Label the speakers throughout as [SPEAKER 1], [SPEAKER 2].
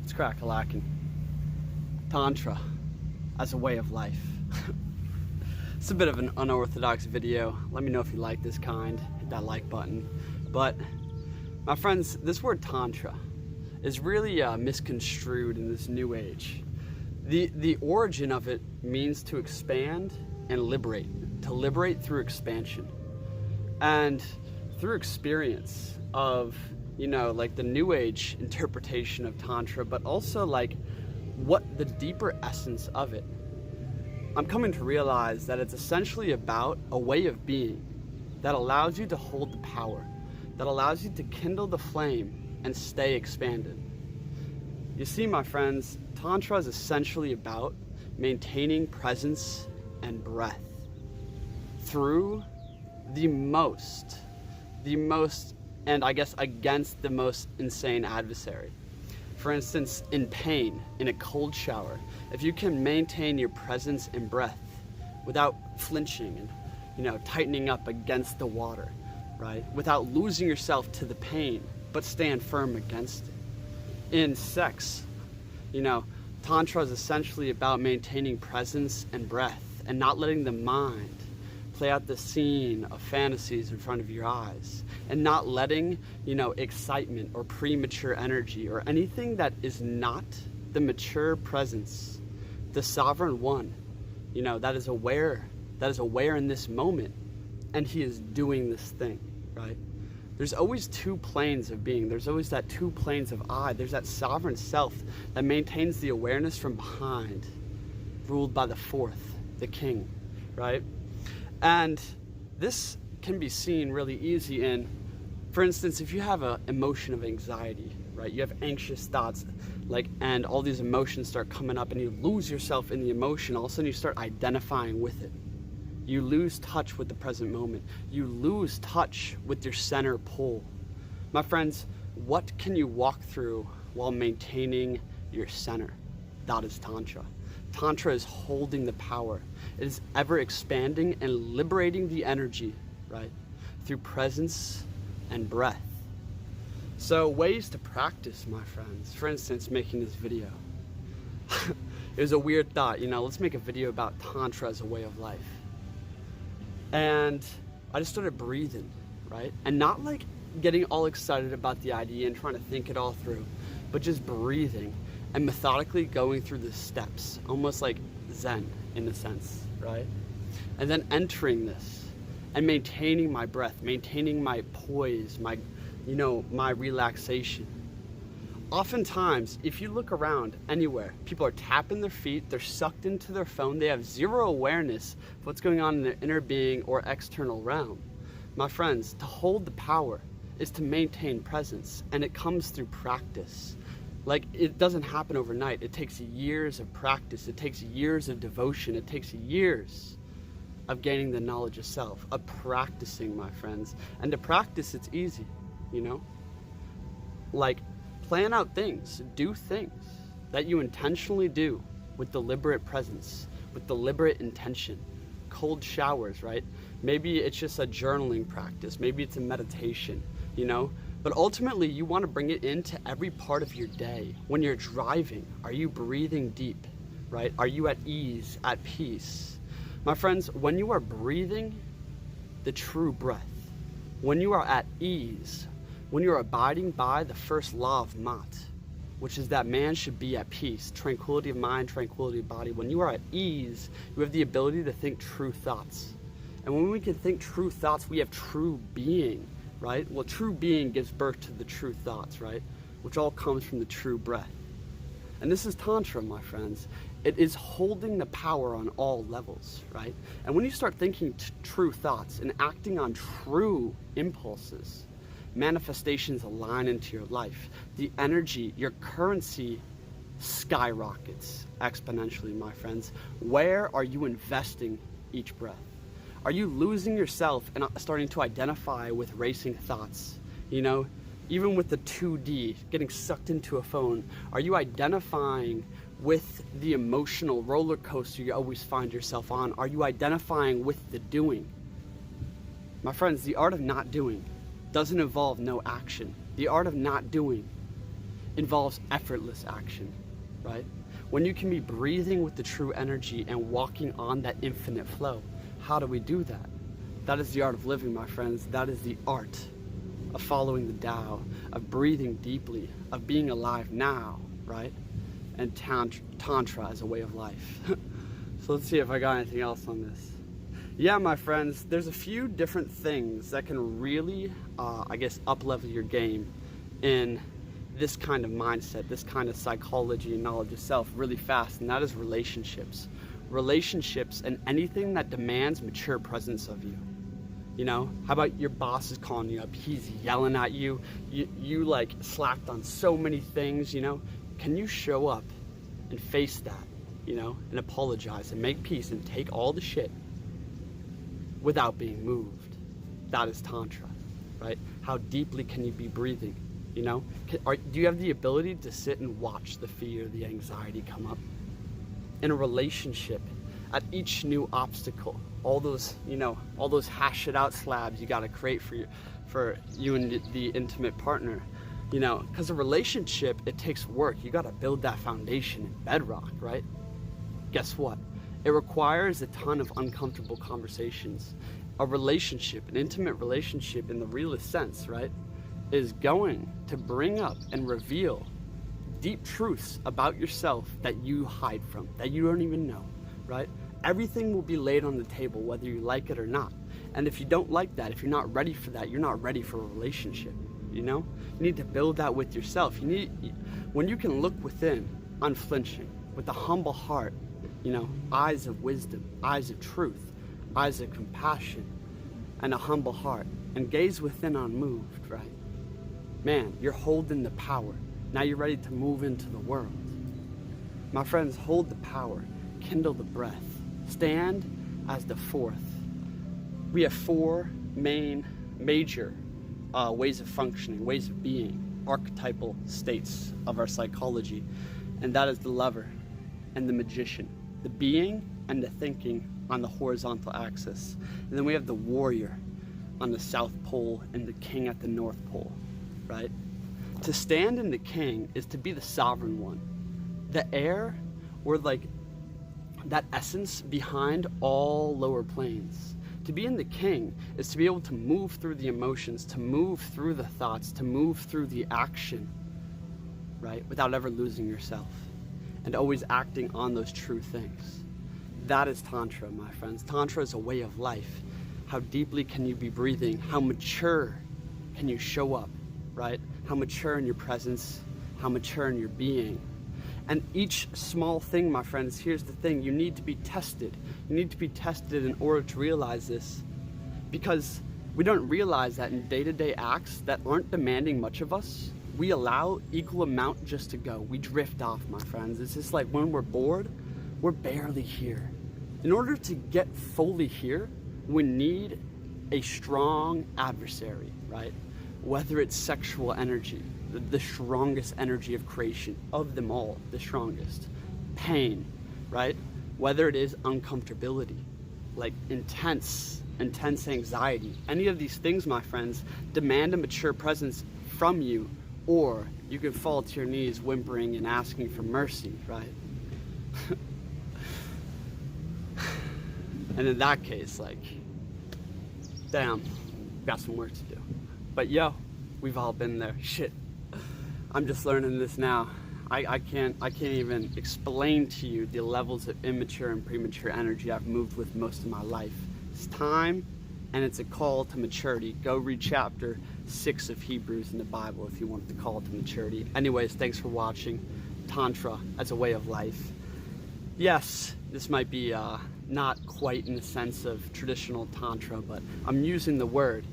[SPEAKER 1] It's crack-a-lackin'. Tantra as a way of life. It's a bit of an unorthodox video. Let me know if you like this kind. Hit that like button. But my friends, this word Tantra is really misconstrued in this new age. The origin of it means to expand and liberate. To liberate through expansion. And through experience of, you know, like the new age interpretation of Tantra, but also like what the deeper essence of it. I'm coming to realize that it's essentially about a way of being that allows you to hold the power, that allows you to kindle the flame and stay expanded. You see, my friends, Tantra is essentially about maintaining presence and breath through the most, and I guess against the most insane adversary. For instance, in pain, in a cold shower, if you can maintain your presence and breath without flinching and, you know, tightening up against the water, right? Without losing yourself to the pain, but stand firm against it. In sex, you know, Tantra is essentially about maintaining presence and breath and not letting the mind play out the scene of fantasies in front of your eyes, and not letting, you know, excitement or premature energy or anything that is not the mature presence, the sovereign one, you know, that is aware in this moment, and he is doing this thing, right? There's always two planes of being. There's always that two planes of I. There's that sovereign self that maintains the awareness from behind, ruled by the fourth, the king, right? And this can be seen really easy in, for instance, if you have an emotion of anxiety, right? You have anxious thoughts, like, and all these emotions start coming up and you lose yourself in the emotion. All of a sudden you start identifying with it. You lose touch with the present moment. You lose touch with your center pull. My friends, what can you walk through while maintaining your center? That is Tantra. Tantra is holding the power. It is ever expanding and liberating the energy, right? Through presence and breath. So ways to practice, my friends. For instance, making this video. It was a weird thought, you know, let's make a video about Tantra as a way of life. And I just started breathing, right? And not like getting all excited about the idea and trying to think it all through, but just breathing and methodically going through the steps, almost like Zen in a sense, right? And then entering this and maintaining my breath, maintaining my poise, my, you know, my relaxation. Oftentimes, if you look around anywhere, people are tapping their feet, they're sucked into their phone, they have zero awareness of what's going on in their inner being or external realm. My friends, to hold the power is to maintain presence, and it comes through practice. Like, it doesn't happen overnight. It takes years of practice. It takes years of devotion. It takes years of gaining the knowledge of self, of practicing, my friends. And to practice, it's easy, you know? Like, plan out things, do things that you intentionally do with deliberate presence, with deliberate intention. Cold showers, right? Maybe it's just a journaling practice. Maybe it's a meditation, you know? But ultimately, you want to bring it into every part of your day. When you're driving, are you breathing deep, right? Are you at ease, at peace? My friends, when you are breathing the true breath, when you are at ease, when you're abiding by the first law of Mat, which is that man should be at peace, tranquility of mind, tranquility of body. When you are at ease, you have the ability to think true thoughts. And when we can think true thoughts, we have true being. Right? Well, true being gives birth to the true thoughts, right? Which all comes from the true breath. And this is Tantra, my friends. It is holding the power on all levels, right? And when you start thinking true thoughts and acting on true impulses, manifestations align into your life. The energy, your currency skyrockets exponentially, my friends. Where are you investing each breath? Are you losing yourself and starting to identify with racing thoughts? You know, even with the 2D, getting sucked into a phone, are you identifying with the emotional roller coaster you always find yourself on? Are you identifying with the doing? My friends, the art of not doing doesn't involve no action. The art of not doing involves effortless action, right? When you can be breathing with the true energy and walking on that infinite flow, how do we do that? That is the art of living, my friends. That is the art of following the Tao, of breathing deeply, of being alive now, right? And Tantra as a way of life. So let's see if I got anything else on this. Yeah, my friends, there's a few different things that can really, I guess, up-level your game in this kind of mindset, this kind of psychology and knowledge of self really fast, and that is relationships. Relationships and anything that demands mature presence of you. You know, how about your boss is calling you up, he's yelling at you, you like slacked on so many things, you know? Can you show up and face that, you know, and apologize and make peace and take all the shit without being moved? That is Tantra, right? How deeply can you be breathing, you know? Do you have the ability to sit and watch the fear, the anxiety come up? In a relationship, at each new obstacle, all those, you know, all those hash it out slabs you gotta create for you and the intimate partner, you know, because a relationship, it takes work. You gotta build that foundation in bedrock, right? Guess what? It requires a ton of uncomfortable conversations. A relationship, an intimate relationship in the realest sense, right, is going to bring up and reveal deep truths about yourself that you hide from, that you don't even know, right? Everything will be laid on the table, whether you like it or not. And if you don't like that, if you're not ready for that, you're not ready for a relationship, you know? You need to build that with yourself. When you can look within, unflinching, with a humble heart, you know, eyes of wisdom, eyes of truth, eyes of compassion, and a humble heart, and gaze within unmoved, right? Man, you're holding the power. Now you're ready to move into the world. My friends, hold the power, kindle the breath, stand as the fourth. We have four major ways of functioning, ways of being, archetypal states of our psychology, and that is the lover and the magician, the being and the thinking on the horizontal axis. And then we have the warrior on the South Pole and the king at the North Pole, right? To stand in the king is to be the sovereign one, the heir, or like that essence behind all lower planes. To be in the king is to be able to move through the emotions, to move through the thoughts, to move through the action, right? Without ever losing yourself and always acting on those true things. That is Tantra, my friends. Tantra is a way of life. How deeply can you be breathing? How mature can you show up, right? How mature in your presence, how mature in your being. And each small thing, my friends, here's the thing, you need to be tested. You need to be tested in order to realize this, because we don't realize that in day-to-day acts that aren't demanding much of us, we allow equal amount just to go. We drift off, my friends. It's just like when we're bored, we're barely here. In order to get fully here, we need a strong adversary, right? Whether it's sexual energy, the strongest energy of creation, of them all, the strongest. Pain, right? Whether it is uncomfortability, like intense anxiety. Any of these things, my friends, demand a mature presence from you, or you can fall to your knees whimpering and asking for mercy, right? And in that case, like, damn, got some work to do. But yo, we've all been there. Shit, I'm just learning this now. I can't even explain to you the levels of immature and premature energy I've moved with most of my life. It's time, and it's a call to maturity. Go read chapter 6 of Hebrews in the Bible if you want the call to maturity. Anyways, thanks for watching. Tantra as a way of life. Yes, this might be not quite in the sense of traditional Tantra, but I'm using the word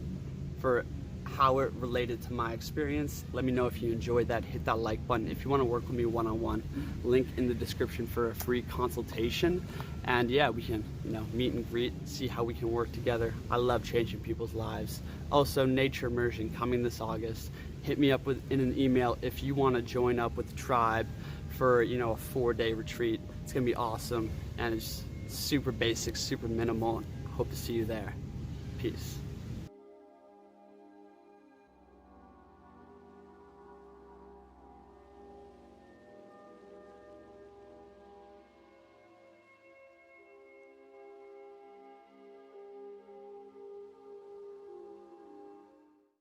[SPEAKER 1] for how it related to my experience. Let me know if you enjoyed that. Hit that like button. If you want to work with me one-on-one, link in the description for a free consultation. And yeah, we can, you know, meet and greet, see how we can work together. I love changing people's lives. Also, nature immersion coming this August. Hit me up in an email if you want to join up with the tribe for, you know, a 4-day retreat. It's gonna be awesome, and it's super basic, super minimal. Hope to see you there. Peace.